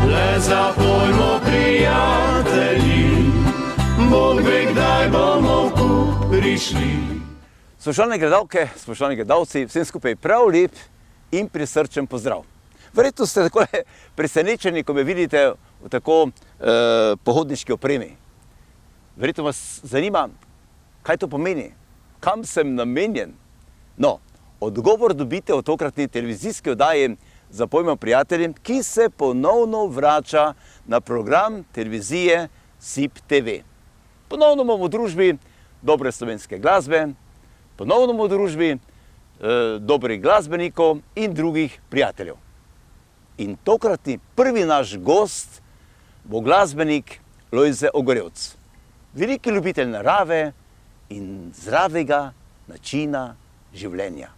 le zapojmo prijatelji, Bog ve, kdaj bomo v kup prišli. Spoštovane gledalke, spoštovani gledalci, vsem skupaj prav lep in prisrčen pozdrav. Verjetno ste tako presenečeni, ko me vidite v tako pohodniški opremi. Verjetno vas zanima, kaj to pomeni, kam sem namenjen. No, odgovor dobite v tokratni televizijski oddaji Zapojmo prijatelji, ki se ponovno vrača na program televizije SIP TV. Ponovno bomo v družbi dobre slovenske glasbe, ponovno bomo v družbi dobrih glasbenikov in drugih prijateljev. In tokratni prvi naš gost bo glasbenik Lojze Ogorevc. Veliki ljubitelj narave in zdravega načina življenja.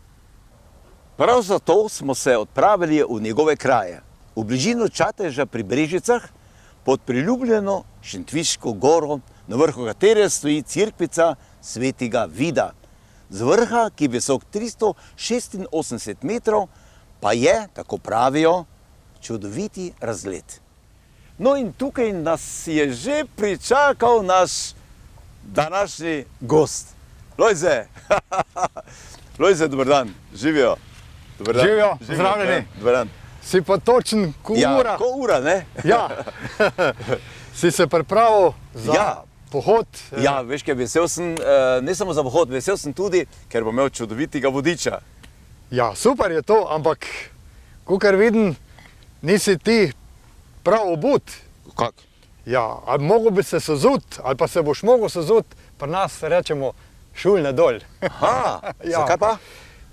Prav zato smo se odpravili v njegove kraje, v bližino Čateža pri Brežicah, pod priljubljeno Šentviško goro, na vrhu katere stoji cerkvica Svetega Vida. Z vrha, ki je visok 386 metrov, pa je, tako pravijo, čudoviti razgled. No in tukaj nas je že pričakal naš današnji gost. Lojze, Lojze, dober dan, živijo. Živijo, pozdravljeni. Dober dan. Si pa točen ko ura. Ja, ko ura, ne? Ja. Si se pripravil za pohod? Ja, veš kaj, vesel sem, ne samo za pohod, vesel sem tudi, ker bom imel čudovitega vodiča. Ja, super je to, ampak, kakor vidim, nisi ti prav obut. Kak? Ja, ali mogo bi se sezut, ali pa se boš mogel sezut, pri nas rečemo šulne dol. Aha, Ja. zakaj pa?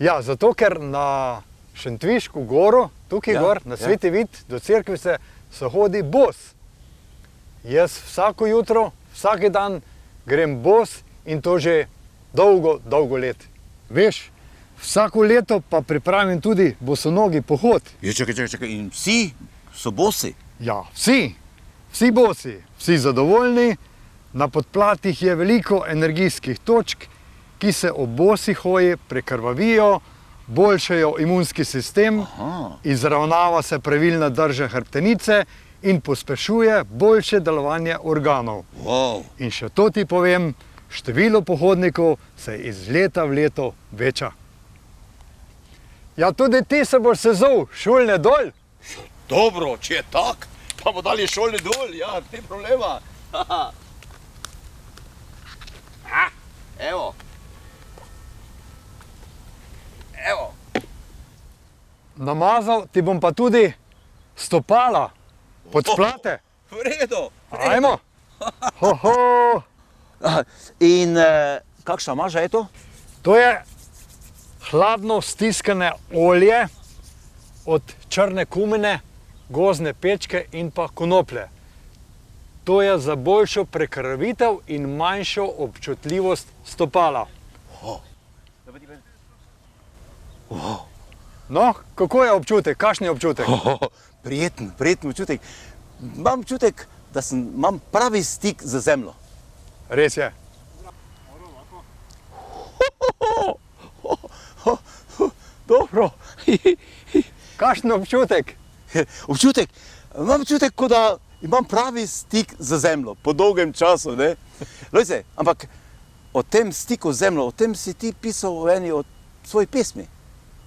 Ja, zato ker na Šentviško goro, tukaj Ja, gor, na Sveti Vid, do cerkvice, se hodi bos. Jaz vsako jutro, vsak dan grem bos in to že dolgo let. Veš, vsako leto pa pripravim tudi bosonogi pohod. Ja, čakaj, in vsi so bosi? Ja, vsi bosi, vsi zadovoljni, na podplatih je veliko energijskih točk, ki se ob bosi hoji prekrvavijo, boljšajo imunski sistem, izravnava se pravilna drža hrbtenice in pospešuje boljše delovanje organov. Wow. In še to ti povem, število pohodnikov se iz leta v leto veča. Ja, tudi ti se boš sezul, šulne dol. Dobro, če je tak, pa bomo dali šolni dol, ja, ni problema. Evo. Evo. Namazal ti bom pa tudi stopala, podplate. V redu. Ajmo. Ho. In kakšna maža je to? To je hladno stiskane olje od črne kumine, gozdne pečke in pa konoplje. To je za boljšo prekrvitev in manjšo občutljivost stopala. No, kako je občutek? Kakšen je občutek? Prijeten občutek. Imam občutek, da imam pravi stik z zemljo. Res je. Dobro. Kakšen občutek? Imam občutek, kot da imam pravi stik z zemljo, po dolgem času, ne? Lojze, ampak o tem stiku z zemljo, o tem si ti pisal v eni od svojih pesmi.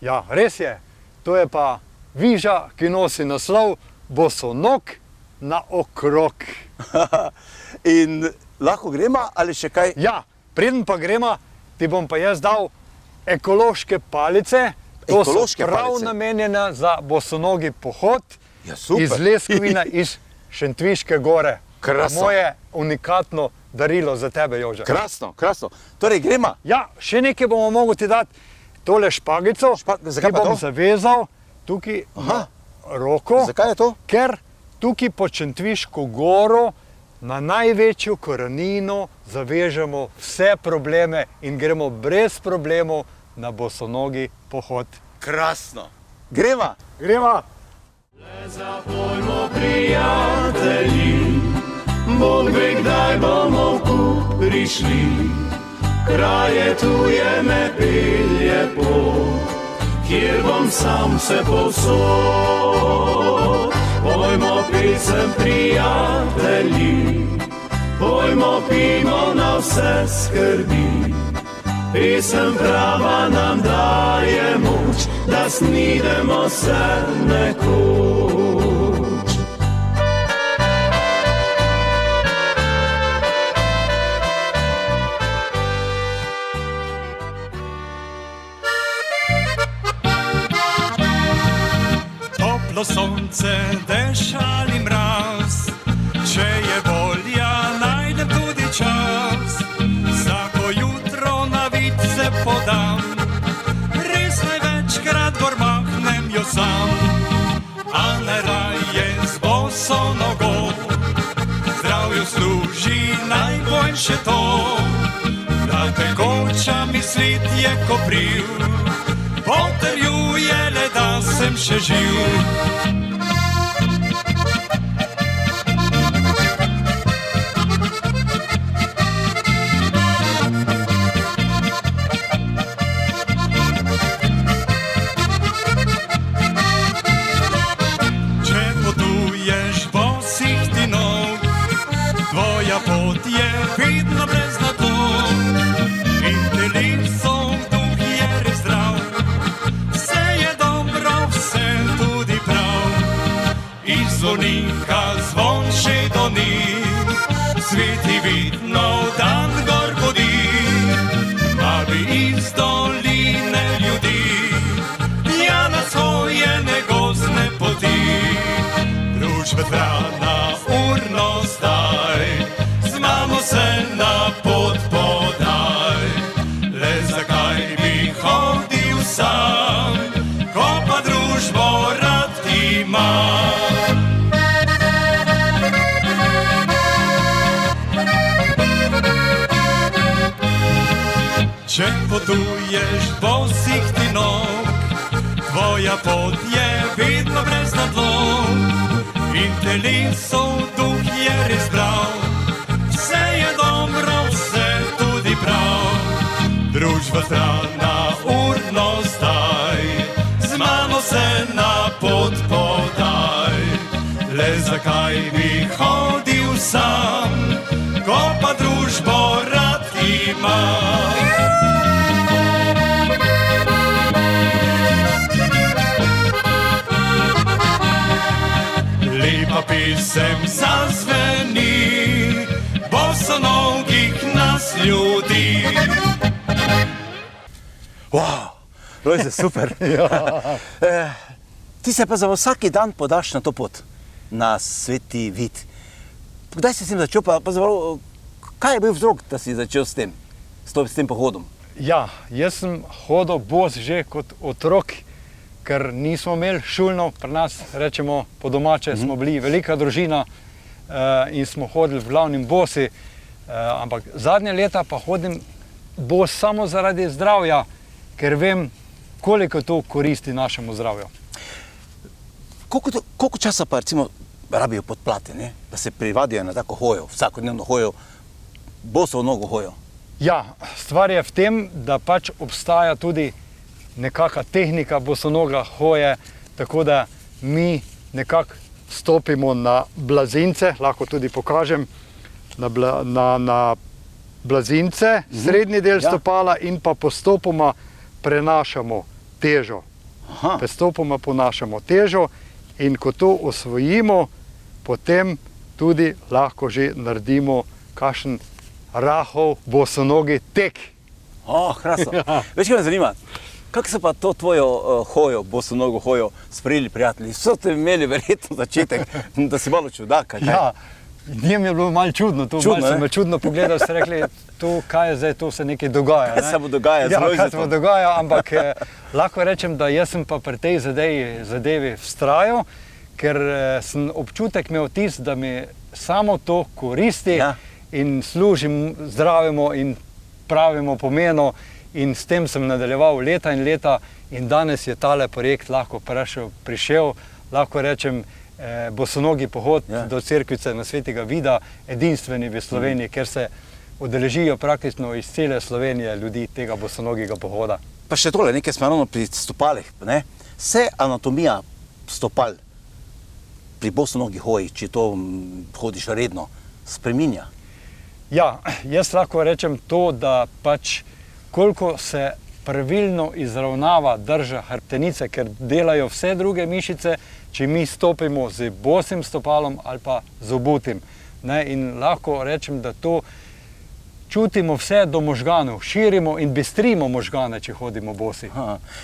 Ja, res je. To je pa viža, ki nosi naslov Bosonog na okrog. In lahko gremo ali še kaj? Ja, preden pa gremo, ti bom pa jaz dal ekološke palice. To Ekološke so prav palice? namenjene za bosonogi pohod. Ja, super. Iz Leskovina, iz Šentviške gore. Krasno. Moje unikatno darilo za tebe, Jože. Krasno. Torej, gremo. Ja, še nekaj bomo mogli ti dati. Tole špagico, Zakaj ki pa bom to? zavezal tukaj na roko. Zakaj je to? Ker tukaj pod Šentviško goro na največjo korenino zavežemo vse probleme in gremo brez problemov na bosonogi pohod. Krasno. Gremo. Gremo! Le zapojmo prijatelji, Bog ve, kdaj bomo v kup prišli. Kraje tuje me pelje pot, kjer bom sam se povsod. Pojmo pisem, prijatelji, pojmo, pimo na vse skrbi. Pisem prava nam daje moč, da snidemo se nekoč. Toplo sonce, dež ali mraz, če je volja, najdem tudi čas. Vsako jutro na vid se podam, res največkrat gor mahnem jo sam. A najraje z boso nogo, zdravju služi najboljše to, da tekoča mi svet je kopriv, potrjuje le, da sem še živ. Če potuješ bosih ti nog, tvoja pot je vidno brez naklon, in telesom duh je res zdrav. Vse je dobro, vse tudi prav, iz zvonika zvon še doni, sveti vidno dan gor bodi, da bi iz doline ljudi, ja na svoje negozne poti. Družbe hrana urno zdaj, z mamo se na pot podaj, le zakaj bi hodil sam, ko pa družbo rad imam. Če potuješ bosih ti nog, tvoja pot je vedno brez nadlog, in telesov duh je res zdrav. Vse je dobro, vse tudi prav, družba strana urno zdaj, z mano se na pot podaj, le zakaj bi hodil sam, ko pa družbo rad imam. Lepa pisem zazveni, bosonogih nas ljudi. Wow, Lojze, super. Ti se pa za vsaki dan podaš na to pot, na Sveti Vid. Kdaj si s tem začel, pa kaj je bil vzrok, da si začel s tem pohodom? Ja, jaz sem hodil bos že kot otrok, ker nismo imeli šolno, pri nas rečemo po domače, smo bili velika družina in smo hodili v glavnem bosi, ampak zadnje leta pa hodim bos samo zaradi zdravja, ker vem, koliko to koristi našemu zdravju. Koliko časa pa recimo rabijo podplate, ne? Da se privadijo na tako hojo, vsakodnevno hojo, bosovo nogo hojo? Ja, stvar je v tem, da pač obstaja tudi nekakšna tehnika bosonoga hoje, tako da mi nekako stopimo na blazince, lahko tudi pokažem, na blazince, srednji del stopala in pa postopoma prenašamo težo. Postopoma ponašamo težo in ko to osvojimo, potem tudi lahko že naredimo kakšen rahel bosonogi tek. Krasno. Veš, kaj me zanima? Kako so pa to tvojo hojo, bosonogo hojo, sprejeli prijatelji? So te imeli verjetno začetek, da si malo čudaka, kaj? Ja, njim je bilo malo čudno, malo so me čudno pogledali, so rekli, kaj je zdaj, to se nekaj dogaja. Kaj se bo dogaja z Lojzetom? Ja, kaj se bo dogaja, ampak lahko rečem, da jaz sem pa pri tej zadevi vztrajal, ker sem občutek imel tisti, da mi samo to koristi in služim zdravemu in pravemu pomenu, in s tem sem nadaljeval leta in leta in danes je tale projekt lahko prišel, lahko rečem, bosonogi pohod do cerkvice na Svetega Vida, edinstveni v Sloveniji, ker se udeležijo praktično iz cele Slovenije ljudi tega bosonogega pohoda. Pa še tole, nekaj smo ravno pri stopalih, ne? Se anatomija stopal pri bosonogi hoji, če to hodiš redno, spreminja? Ja, jaz lahko rečem to, da pač koliko se pravilno izravnava drža hrbtenice, ker delajo vse druge mišice, če mi stopimo z bosim stopalom ali pa z obutim. In lahko rečem, da to čutimo vse do možganov, širimo in bistrimo možgane, če hodimo bosi.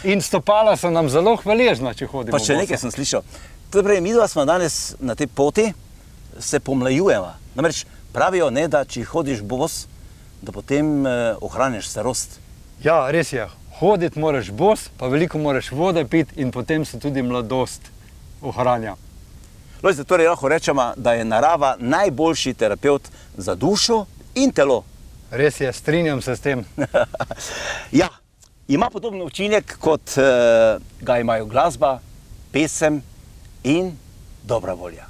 In stopala so nam zelo hvaležna, če hodimo bosi. Pa še nekaj sem slišal. Torej, midva smo danes na tej poti, se pomlajujeva. Namreč pravijo, ne, da če hodiš bos, da potem ohraniš starost. Ja, res je. Hoditi moraš bos, pa veliko moraš vode piti in potem se tudi mladost ohranja. Lojze, torej lahko rečemo, da je narava najboljši terapevt za dušo in telo. Res je, strinjam se s tem. Ja, ima podoben učinek, kot ga imajo glasba, pesem in dobra volja.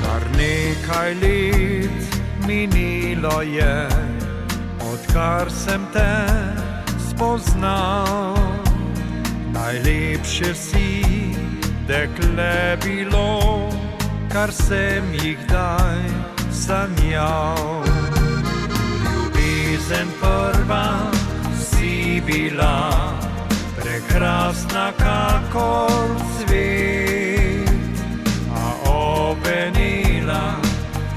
Kar nekaj let minilo je, odkar sem te spoznal. Najlepše si, dekle, bilo, kar sem jih daj sanjal. Ljubezen prva si bila, prekrasna kakor cvet, a ovenila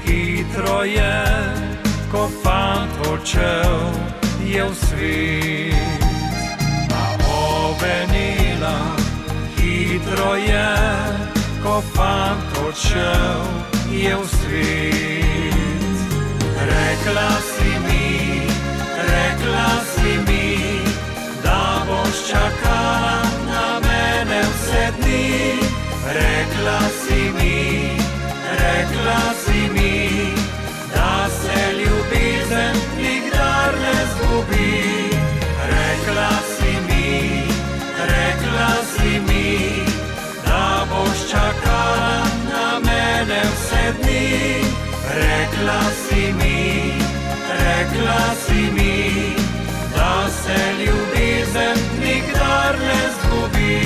hitro je, ko fant odšel je v svet. Ovenila hitro je, ko fant odšel je v svet. Rekla si mi, da boš čakala na mene vse dni. Rekla si mi, da se ljubezen nikdar ne zgubi. Rekla si mi, da boš čakala na mene vse dni. Rekla si mi, da se ljubezen nikdar ne zgubi.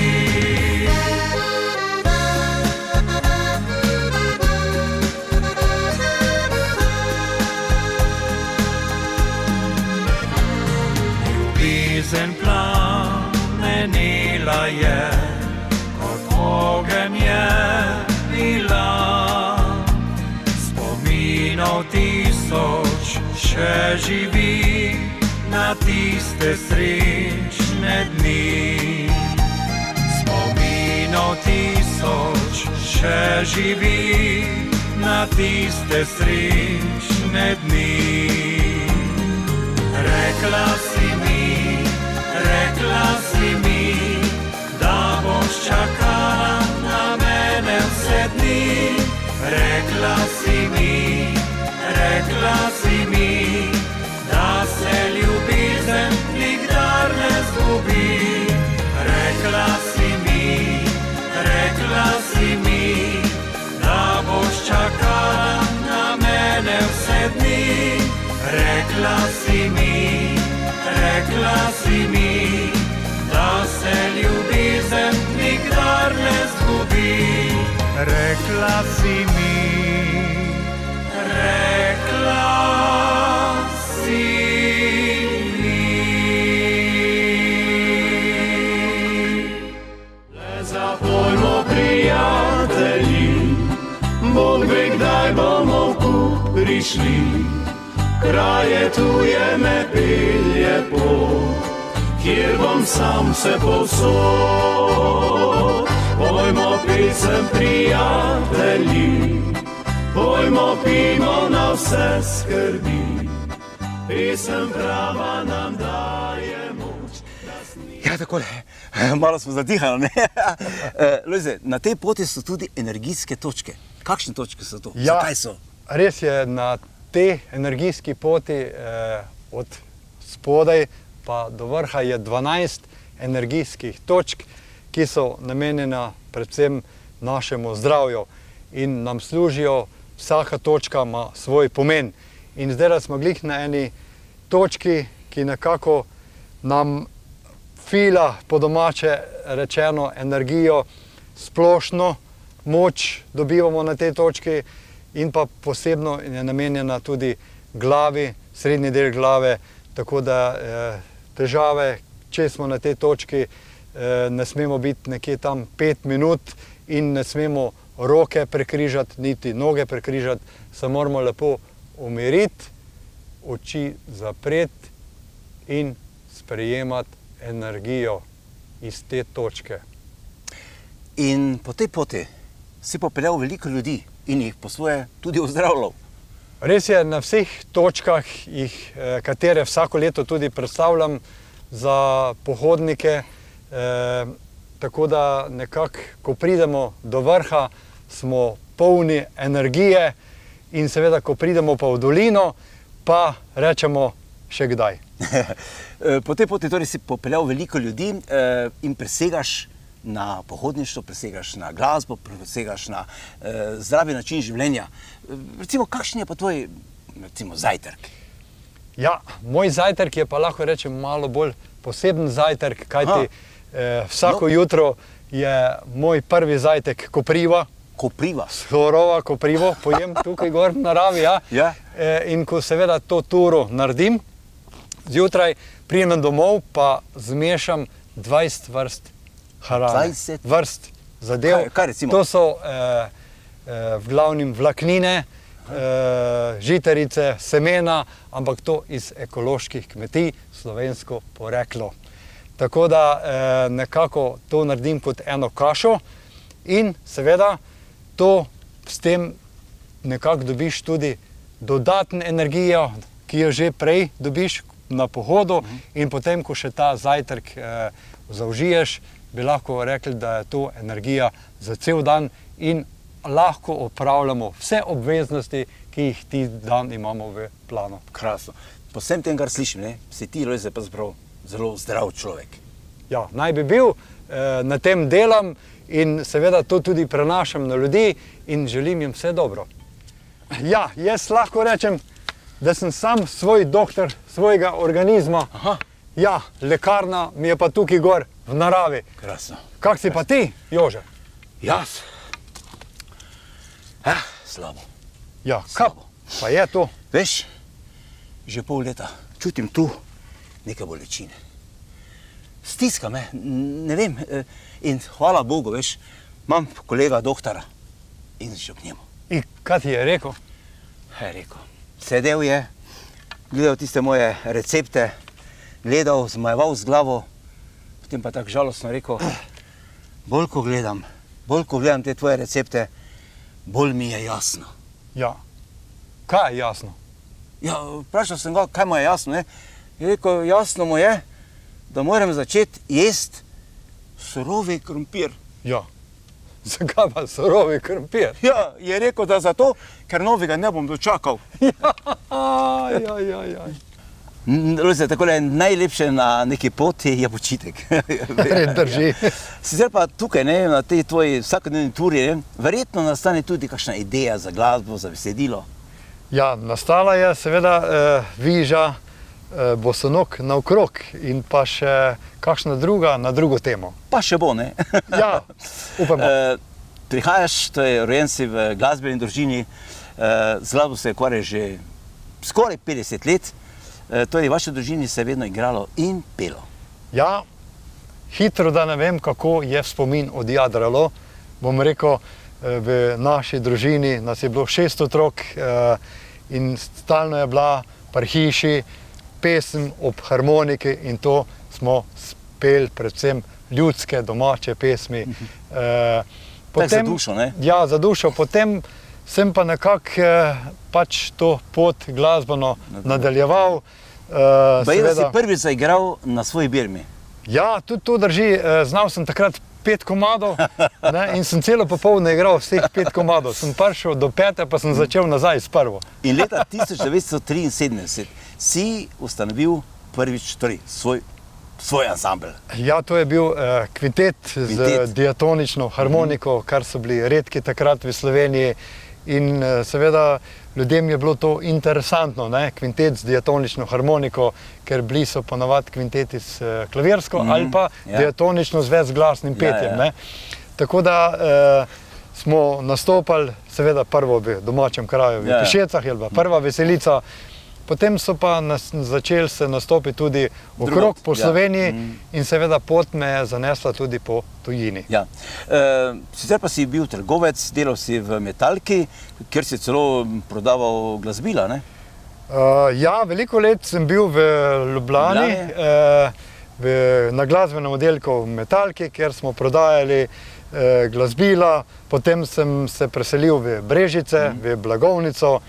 Ljubezen plamenila je, kot ogenj je bila. Spominov tisoč še živi na tiste srečne dni. Spominov tisoč še živi na tiste srečne dni. Rekla si mi, da boš čakala na mene vse dni. Rekla si mi, da se ljubezen nikdar ne zgubi. Rekla si mi, da boš čakala na mene vse dni. Rekla si mi, da se ljubezen nikdar ne zgubi. Rekla si mi. Le zapojmo, prijatelji, Bog ve, kdaj bomo prišli. Kraje tuje me pelje pot, kjer bom sam se povsod. Pojmo pesem, prijatelji, pojmo, pimo na vse skrbi. Pesem prava nam daje moč. Ja, takole, malo smo zadihali, ne? Lojze, na tej poti so tudi energijske točke. Kakšne točke so to? Ja, zakaj so? Res je, na tej energijski poti od spodaj pa do vrha je 12 energijskih točk, ki so namenjena predvsem našemu zdravju in nam služijo, vsaka točka ima svoj pomen. in zdaj smo glih na eni točki, ki nekako nam fila, po domače rečeno, energijo, splošno moč dobivamo na tej točki in pa posebno je namenjena tudi glavi, srednji del glave, tako da težave, če smo na tej točki, ne smemo biti nekje tam 5 minut in ne smemo roke prekrižati, niti noge prekrižati, se moramo lepo umiriti, oči zapreti in sprejemati energijo iz te točke. In po tej poti si popeljal veliko ljudi in jih po svoje tudi ozdravljal. Res je, na vseh točkah, katere vsako leto tudi predstavljam za pohodnike, tako da nekako, ko pridemo do vrha, smo polni energije in seveda, ko pridemo pa v dolino, pa rečemo še kdaj. Po tej poti torej si popeljal veliko ljudi in presegaš na pohodništvo, presegaš na glasbo, presegaš na zdravi način življenja. Recimo, kakšen je pa tvoj zajtrk? Ja, moj zajtrk je pa lahko rečem malo bolj poseben zajtrk, kajti vsako jutro je moj prvi zajtrk kopriva. Kopriva? Surova koprivo, pojem tukaj gor v naravi, ja. Ja. In ko seveda to turo naredim, zjutraj pridem domov, pa zmešam 20 vrst hrane. 20? Vrst zadev. Kaj recimo? To so v glavnem vlaknine, žitarice, semena, ampak to iz ekoloških kmetij, slovensko poreklo. Tako da nekako to naredim kot eno kašo in seveda to s tem nekako dobiš tudi dodatno energijo, ki jo že prej dobiš na pohodu in potem, ko še ta zajtrk zaužiješ, bi lahko rekli, da je to energija za cel dan in lahko opravljamo vse obveznosti, ki jih ti dan imamo v planu. Krasno. Po vsem tem, kar slišim, si ti, Lojze, pa zelo zdrav človek. Ja, naj bi bil, na tem delam in seveda to tudi prenašam na ljudi in želim jim vse dobro. Ja, jaz lahko rečem, da sem sam svoj doktor svojega organizma. Aha. Ja, lekarna mi je pa tukaj gor v naravi. Krasno. Kak si pa ti, Jože? Jaz? Slabo. Ja, kaj pa je to? Veš, že pol leta čutim tu neke bolečine. Stiska me, ne vem, in hvala Bogu, veš, imam kolega doktora in šel k njemu. In kaj ti je rekel? Je rekel, sedel je, gledal tiste moje recepte, gledal, zmajeval z glavo, potem pa tako žalostno rekel, bolj ko gledam te tvoje recepte, bolj mi je jasno. Ja, kaj je jasno? Ja, vprašal sem ga, kaj mu je jasno, ne? Je rekel, jasno mu je, da moram začeti jesti surovi krompir. Ja, zakaj pa surovi krompir? Ja, je rekel, da zato, ker novega ne bom dočakal. Ja. Lojze, takole najlepše na neki poti je počitek. Drži. Sicer pa tukaj, na tej tvoji vsakodnevni turi, verjetno nastane tudi kakšna ideja za glasbo, za besedilo. Ja, nastala je seveda viža bosonog naokrog in pa še kakšna druga na drugo temo. Pa še bo, ne? Ja, upamo. Prihajaš, to je rojen si v glasbeni družini, z glasbo se ukvarjaš že skoraj 50 let, to je v vaši družini se je vedno igralo in pelo. Ja, hitro, da ne vem, kako je spomin odjadralo. Bom rekel, v naši družini nas je bilo 6 otrok in stalno je bila pri hiši pesem ob harmoniki in to smo speli predvsem ljudske, domače pesmi. Tak za dušo, ne? Ja, za dušo. Potem sem pa nekako pač to pot glasbeno nadaljeval. Baje, da si prvi zaigral na svoji birmi. Ja, tudi to drži. Znal sem takrat 5 komadov in sem celo popoldne igral vseh 5 komadov. Sem prišel do 5, pa sem začel nazaj s prvo. In leta 1973 si ustanovil prvič svoj ansambl. Ja, to je bil kvintet z diatonično harmoniko, kar so bili redki takrat v Sloveniji. in seveda ljudem je bilo to interesantno, ne? Kvintet z diatonično harmoniko, ker bili so ponavadi kvinteti s klavirsko ali pa diatonično z večglasnim petjem. Ne? Tako da smo nastopali seveda prvo v domačem kraju, v Pišecah, je bila prva veselica, potem so pa začeli se nastopiti tudi okrog po Sloveniji in seveda pot me je zanesla tudi po tujini. Ja. Sicer pa si bil trgovec, delal si v Metalki, kjer si celo prodaval glasbila, ne? Ja, veliko let sem bil v Ljubljani, na glasbenem oddelku v Metalki, kjer smo prodajali glasbila, potem sem se preselil v Brežice, v Blagovnico,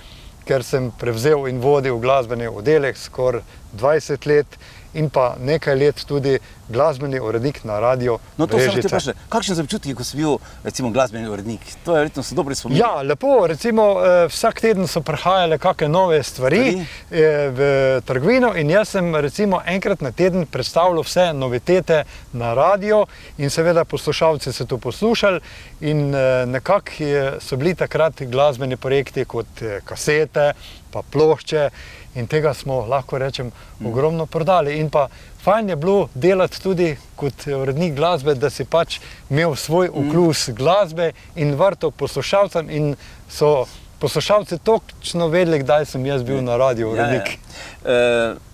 ker sem prevzel in vodil glasbeni oddelek skoraj 20 let in pa nekaj let tudi glasbeni urednik na radio Brežice. No, to sem te vprašal, kakšen občutek, ko si bil, recimo, glasbeni urednik? To je verjetno so dobri spomini. Ja, lepo, recimo, vsak teden so prihajale kakšne nove stvari v trgovino in jaz sem, recimo, enkrat na teden predstavljal vse novitete na radio in seveda poslušalci so to poslušali in nekako so bili takrat glasbeni projekti kot kasete, pa plošče in tega smo, lahko rečem, ogromno prodali. In pa fajn je bilo delati tudi kot urednik glasbe, da si pač imel svoj okus glasbe in vrtel poslušalcem in so poslušalci točno vedeli, kdaj sem jaz bil na radio urednik.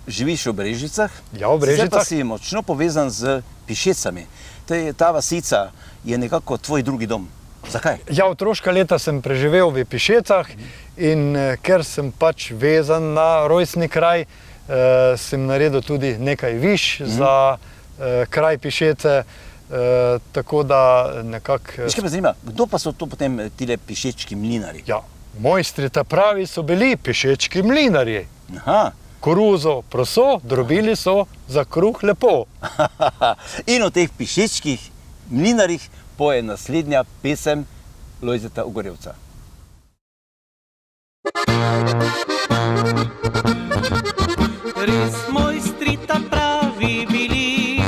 Živiš v Brežicah? Ja, v Brežicah. Sicer pa si močno povezan z Pišecami. Ta vasica je nekako tvoj drugi dom. Zakaj? Ja, otroška leta sem preživel v Pišecah in ker sem pač vezan na rojstni kraj, sem naredil tudi nekaj viš za kraj Pišece, tako da nekako... Viš, kaj me zanima, kdo pa so to potem tile pišečki mlinari? Ja, mojstri ta pravi so bili pišečki mlinarji. Aha. Koruzo proso, drobili so za kruh lepo. In o teh pišečkih mlinarjih poje naslednja pesem Lojzeta Ogorevca. Res mojstri ta pravi bili,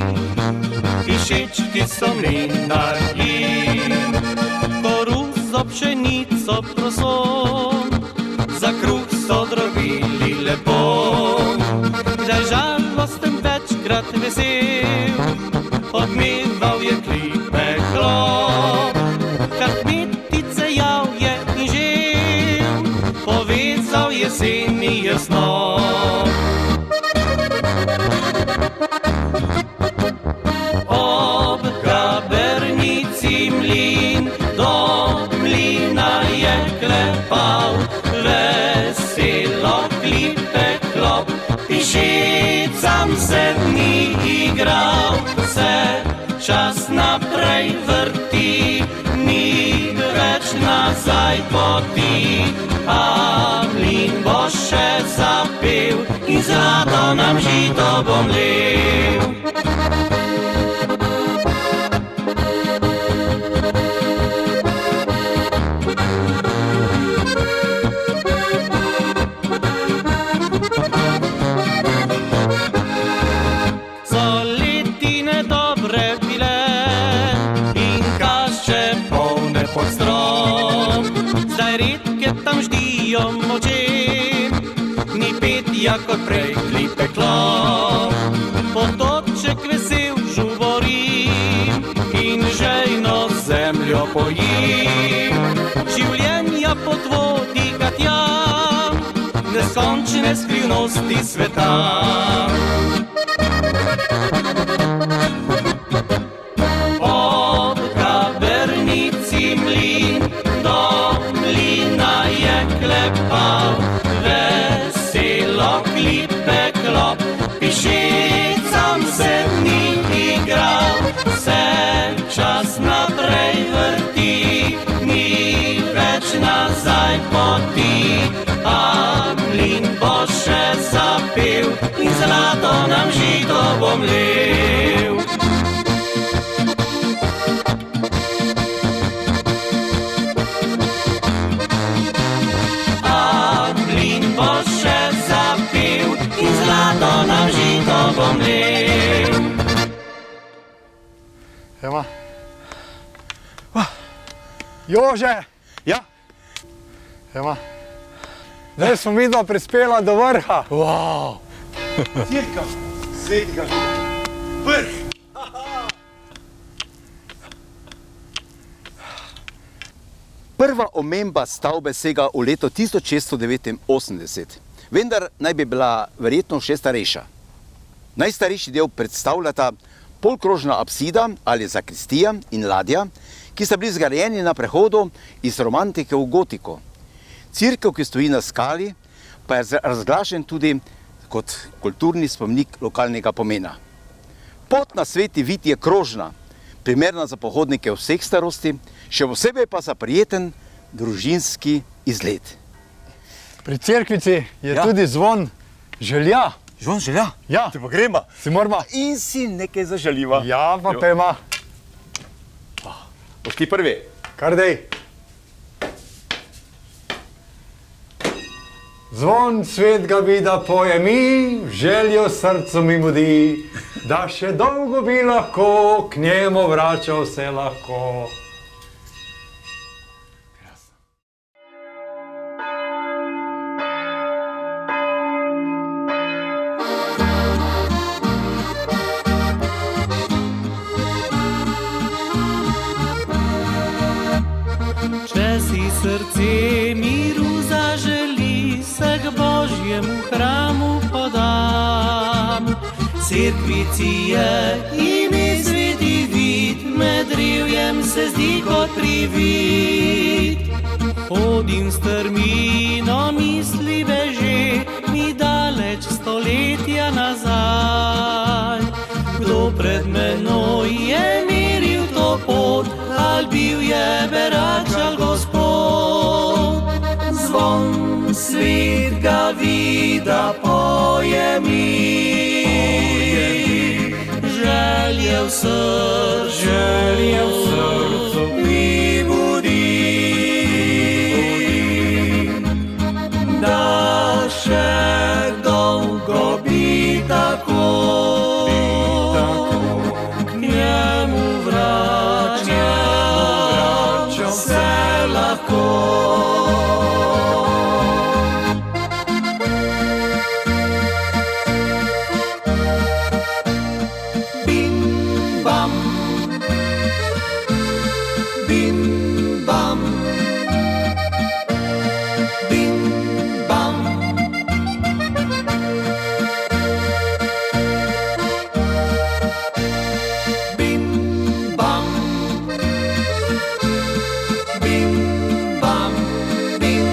pišečki so mlinarji, koruzo, pšenico, proso, za kruh so drobili lepo. Kdaj žalosten večkrat vesel, odmeval je klipe hlop, kar kmetice jav je in žel, povezal jeseni je snop. Ob Gabernici mlin, do mlina je klepal, veselo klipe klop, Pišecam se dni igral, se čas naprej vrti, ni več nazaj poti, a mlin bo še zapel in zlato nam žito bo mlel. Zdaj redke tam ždijo moče, ni petja kot prej klipe klop. Potoček vesel žuvori in žejno zemljo poji. Življenja pod vodi ga tja, neskončne skrivnosti sveta. Ob Gabernici mlin, do mlina je klepal, veselo klipe klop, Pišecam se dni igral, se čas naprej vrti, ni več nazaj poti, a mlin bo še zapel in zlato nam žito bo mlel. Jože! Ja? Ema. Zdaj smo midva prispela do vrha. Wow. Cirka svetega vida. Vrh. Prva omemba stavbe sega v leto 1689, vendar naj bi bila verjetno še starejša. Najstarejši del predstavljata polkrožna apsida ali zakristija in ladja, ki sta bili zgrajeni na prehodu iz romantike v gotiko. Cerkev, ki stoji na skali, pa je razglašen tudi kot kulturni spomenik lokalnega pomena. Pot na Sveti Vid je krožna, primerna za pohodnike vseh starosti, še posebej pa za prijeten družinski izlet. Pri cerkvici je tudi zvon želja. Zvon želja? Ja. Te pa gremo. Si moramo. In si nekaj zaželiva. Ja, pa pema. Boš ti prvi. Kar dej. Zvon svetega vida poje mi, željo srcu mi budi, da še dolgo bi lahko, k njemu vračal se lahko. Če si srce miru zaželi, se k Božjemu hramu podam. Cerkvici je ime Sveti Vid, med drevjem se zdi kot privid. Hodim strmino, misli beže, mi daleč stoletja nazaj. Kdo pred menoj je meril to pot, ali bil je berač ali Gospod. Zvon svetega vida poje mi, želje v srcu mi budi, da še dolgo bi tako k njemu vračal se lahko. Bim bam, bim bam, bim bam. Bim bam, bim bam, bim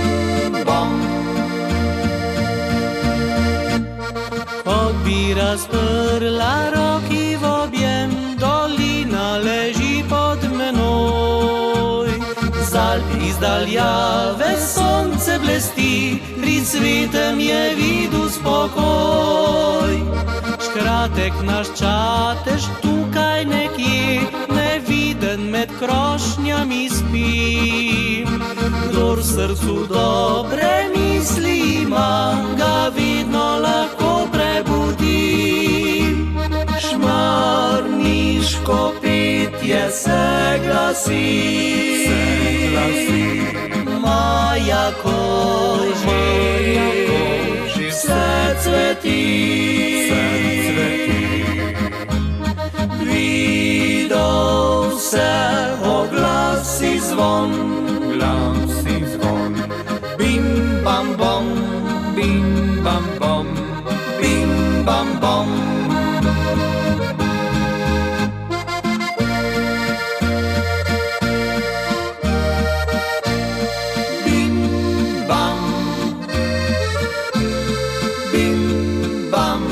bam. Kot bi razprla roki v objem, dolina leži pod menoj. Z Alp izdaljave sonce blesti, pri svetem je vidu spokoj. Škratek naš čatež tukaj nekje, neviden med krošnjami spi. Kdor v srcu dobre misli ima, ga vedno lahko prebudi. Šmarniško petje se glasi, maja koži, vse cveti. Videl se oglasi zvon, bim bam bom, bim bam bom, bim bam bom. Bim bam, bim bam,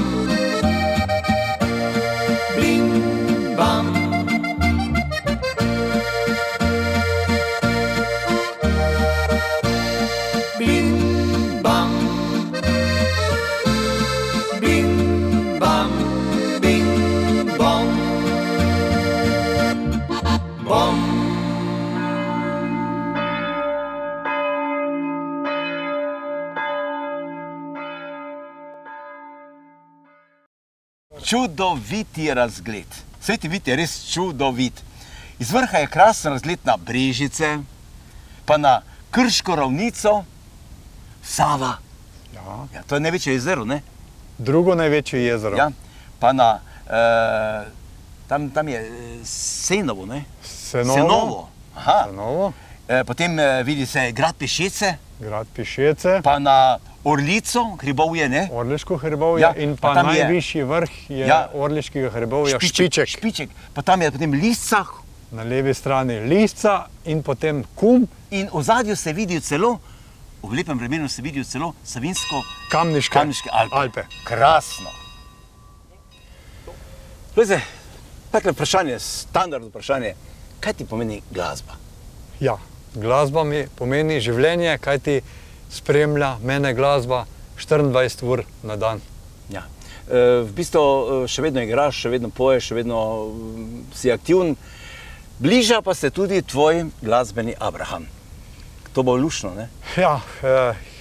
bim bam. Bim bam, bim bam, bim bom, bom. Čudovit je razgled. Sveti Vid je res čudovit. Iz vrha je krasen razgled na Brežice, pa na Krško ravnico Sava. Ja. Ja, to je največje jezero, ne? Drugo največje jezero. Ja. Pa tam je Senovo, ne? Senovo. Aha. Senovo, Potem vidi se grad Pišece, grad Pišece, pa na Orlico, hribovje, ne? Orliško hribovje Ja, in pa pa tam je- najvišji vrh je Ja. Orliškega hribovja Špiček. Špiček. Pa tam je potem Liscah Na levi strani Lisca in potem Kum, in v zadju se vidijo celo, v lepem vremenu se vidijo celo Kamniške Alpe. Krasno. Glejte, takle vprašanje, standardno vprašanje, kaj ti pomeni glasba? Ja, glasba mi pomeni življenje, kaj ti spremlja mene glasba 24 ur na dan. Ja. V bistvu še vedno igraš, še vedno poješ, še vedno si aktiven. Bliža pa se tudi tvoj glasbeni Abraham. To bo lušno, ne? Ja,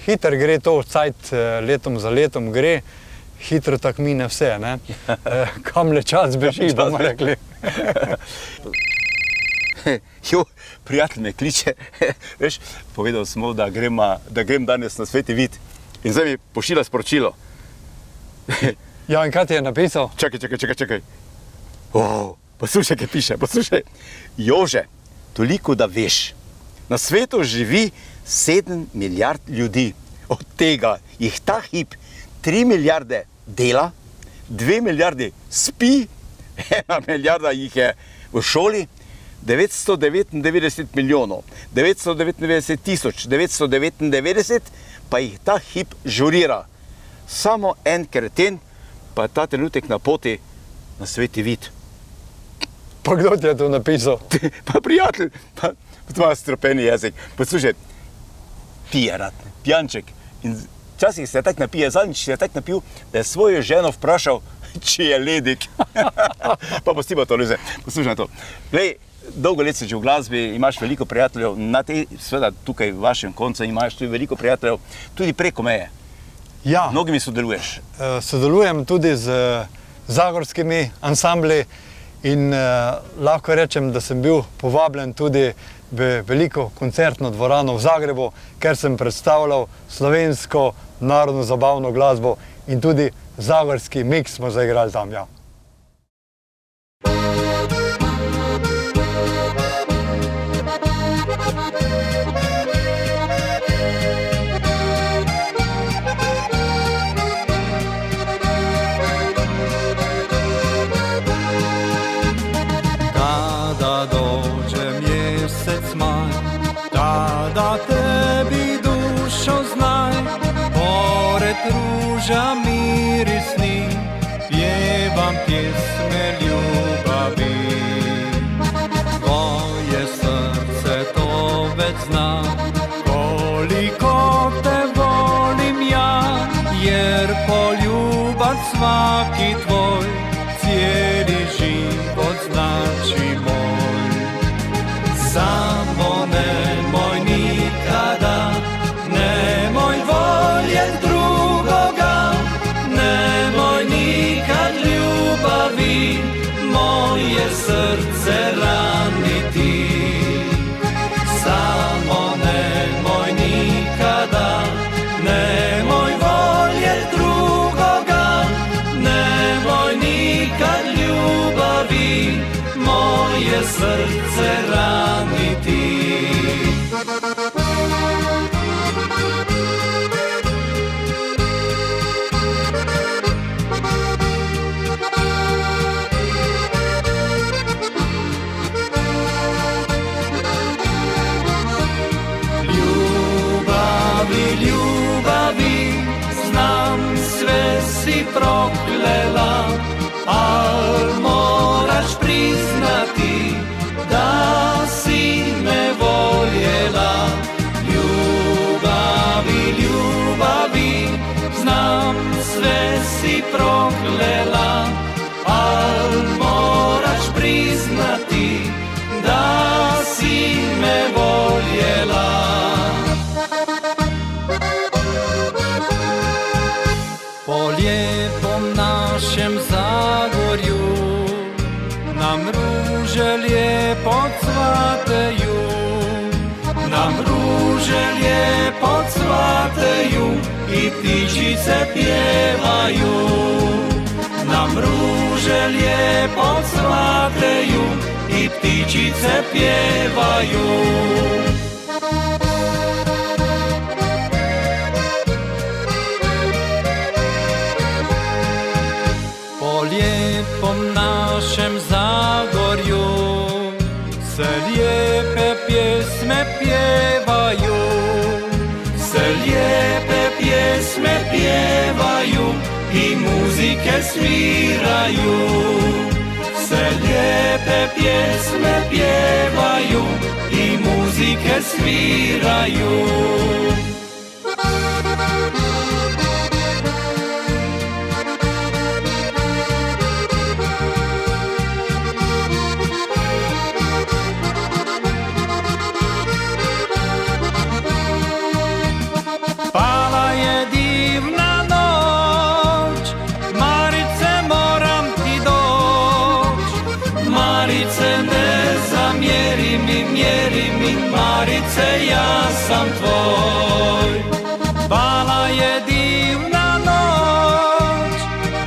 hitro gre to, cajt letom za letom gre, hitro tako mine vse, ne? Kam le čas beži, bomo rekli. Jo, prijatelj me kliče, veš, povedal smo, da grem danes na Sveti vid in zdaj mi pošilja sporočilo. Ja, in kaj ti je napisal? Čakaj. Poslušaj, kaj piše, poslušaj. Jože, toliko da veš, na svetu živi 7 milijard ljudi, od tega jih ta hip 3 milijarde dela, 2 milijardi spi, 1 milijarda jih je v šoli, 999 milijonov, 999 tisoč, 999 pa jih ta hip žurira. Samo en kreten pa je ta trenutek na poti na Sveti vid. Pa kdo ti je to napisal? Pa prijatelj, pa tvoj stropeni jezik. Poslušaj, pije rad, pijanček. In včasih se je tak napije, zadnjič se je tak napil, da je svojo ženo vprašal, če je ledik. Pa pusti pa to, Ljuze, poslušaj to. Glej, dolgo let si že v glasbi, imaš veliko prijateljev, na tej, seveda tukaj v vašem koncu imaš tudi veliko prijateljev, tudi preko meje. Ja, Mnogimi sodeluješ. sodelujem tudi z zagorskimi ansambli in lahko rečem, da sem bil povabljen tudi v veliko koncertno dvorano v Zagrebu, ker sem predstavljal slovensko narodno zabavno glasbo in tudi zagorski miks smo zaigrali tam, ja. Kada dođe mjesec maj, tada tebi dušo znaj, pored ruža mirisni, pjevam pjesme ljubavi. Tvoje srce to već zna, koliko te volim ja, jer poljubac svaki tvoj, cijeli život znači moj. Samo nemoj nikada, nemoj voljet drugoga, nemoj nikad ljubavi moje srce raniti. Samo nemoj nikada, nemoj voljet drugoga, nemoj nikad ljubavi moje srce raniti. Ljubavi, ljubavi, znam sve si proklela, al moraš priznati da si me voljela. Ljubavi, ljubavi, znam sve si proklela, al moraš priznati da si me voljela. Po lijepom našem Zagorju nam ruže lijepo cvateju, nam ruže mruže lijepo cvataju i ptičice pjevaju. Nam mruže lijepo cvataju i ptičice pjevaju. Po lijepom našem Zagorju se lijepe pjesme pjevaju, se lijepe pjesme pjevaju i muzike sviraju. Se lijepe pjesme pjevaju i muzike sviraju. Pala je divna noć, Marice moram ti doć. Marice ne zamjeri mi, mjeri mi, Marice ja sam tvoj. Pala je divna noć,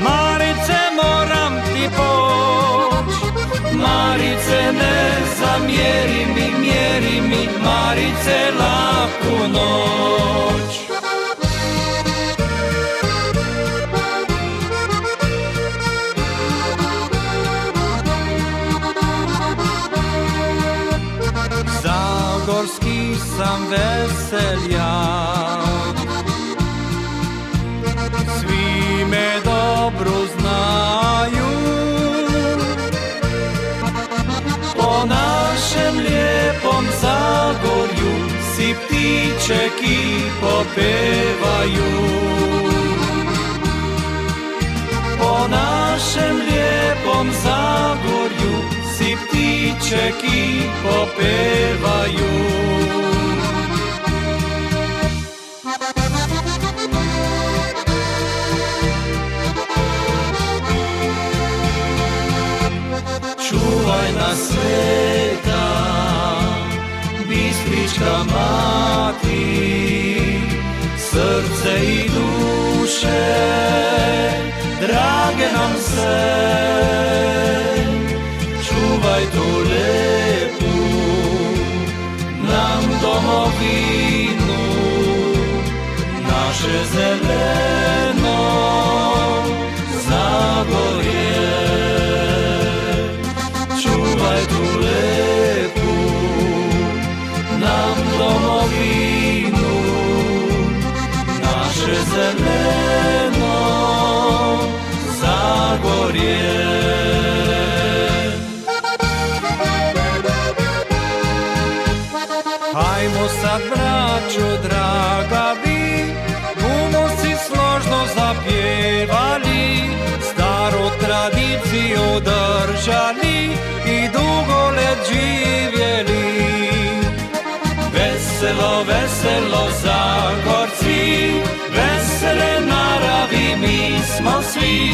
Marice moram ti poć. Marice ne zamjeri mi, mjeri mi, Marice laku noć. Zagorski sam veseljak, svi me dobro znaju. Po našem lijepom Zagorju si ptičeki popevaju. Po našem lijepom Zagorju si ptičeki popevaju. Čuvaj nas sveta, Bistrička mati, srce i duše, drage nam se. Čuvaj tu lepu nam domovinu, naše zeleno Zagorje. Čuvaj tu lepu nam domovinu, naše zeleno Zagorje. Hajmo sad, braćo draga, vi bumo si složno zapjevali, staru tradiciju držali i dugo let živjeli. Veselo, veselo Zagorci, vesele naravi mi smo svi.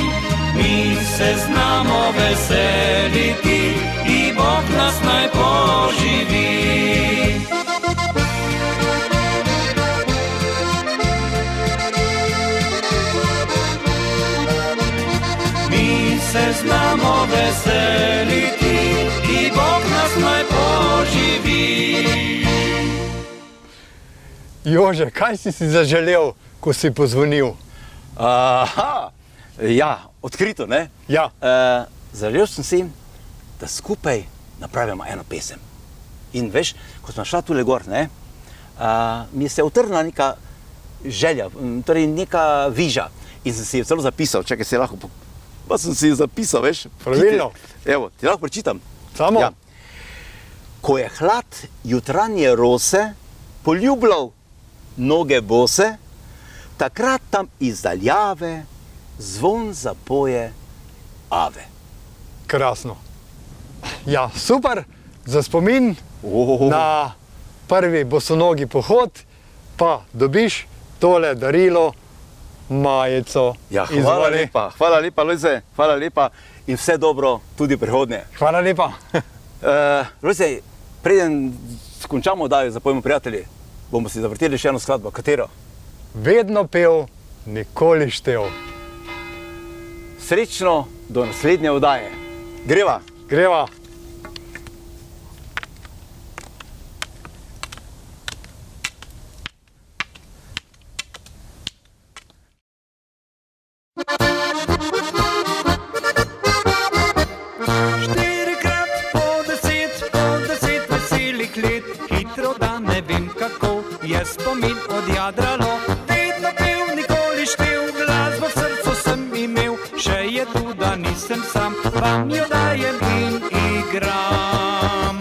Mi se znamo veseliti i Bog nas naj poživi. Mi se znamo veseliti i Bog nas naj poživi. Jože, kaj si zaželel, ko si pozvonil? Aha, ja, odkrito, ne? Ja. Zaželel sem si, da skupaj napravimo eno pesem. In veš, ko smo šla tule gor, ne, mi se je utrnila neka želja, torej neka viža. In sem si jo celo zapisal, čakaj, se lahko, pa sem si jo zapisal, veš. Pravilno. Evo, ti lahko prečitam. Samo? Ja. Ko je hlad jutranje rose poljubljal noge bose, takrat tam iz daljave zvon zapoje ave. Krasno. Ja, super, za spomin na prvi bosonogi pohod pa dobiš tole darilo, majico. Ja, hvala lepa, Lojze, hvala lepa in vse dobro tudi v prihodnje. Hvala lepa. Lojze, preden končamo oddajo, zapojmo prijatelji, bomo si zavrteli še eno skladbo. Katero? Vedno pel, nikoli štel. Srečno do naslednje oddaje. Greva! Greva! Štirikrat po 10 veselih let, hitro da ne vem kako je spomin odjadralo. Vedno pel, nikoli štel, glasbo v srcu sem imel, še je tu, da nisem sam, vam jo dajem in igram.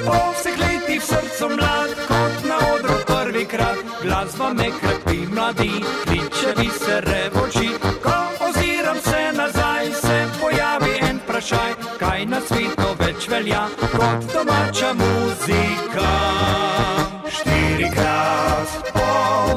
Po vseh letih v srcu mlad, kot na odru prvikrat, glasba me krepi, mladi, kliče vi se revoči. Ko oziram se nazaj, se pojavi en vprašaj, kaj na svetu več velja kot domača muzika. Štirikrat po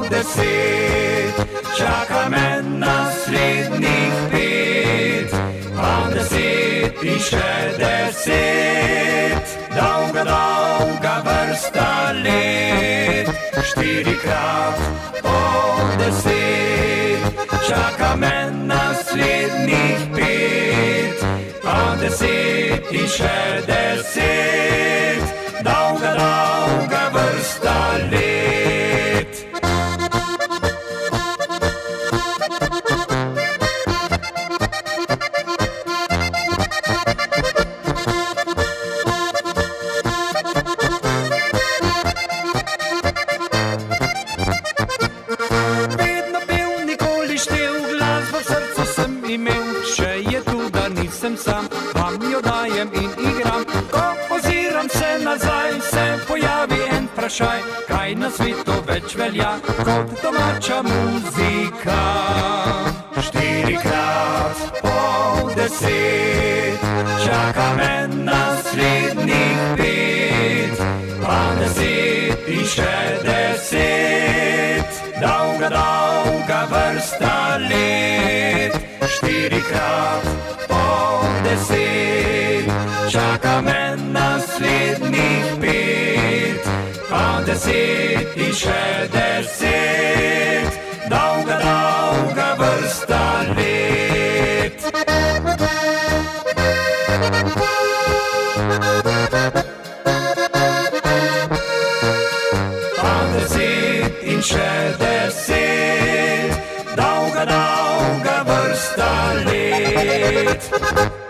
10 čaka me naslednjih 5, pa 10 in še 10, dolga, dolga vrsta let. Štirikrat po 10 čaka me naslednjih 5, pa 10 in še 10, dolga, dolga vrsta let. Vedno pel, nikoli štel, glasbo v srcu sem imel, še je tu, da nisem sam, vam jo dajem in igram. Ko oziram se nazaj, se pojavi en vprašaj, kaj na svetu več velja kot domača muzika. Štirikrat po 10 čaka me naslednjih 5, pa 10 in še 10, dolga, dolga vrsta let. Štirikrat po 10 čaka me naslednjih 5, pa 10 in še 10, dolga, dolga vrsta let. Pa 10 in še 10, dolga, dolga vrsta let.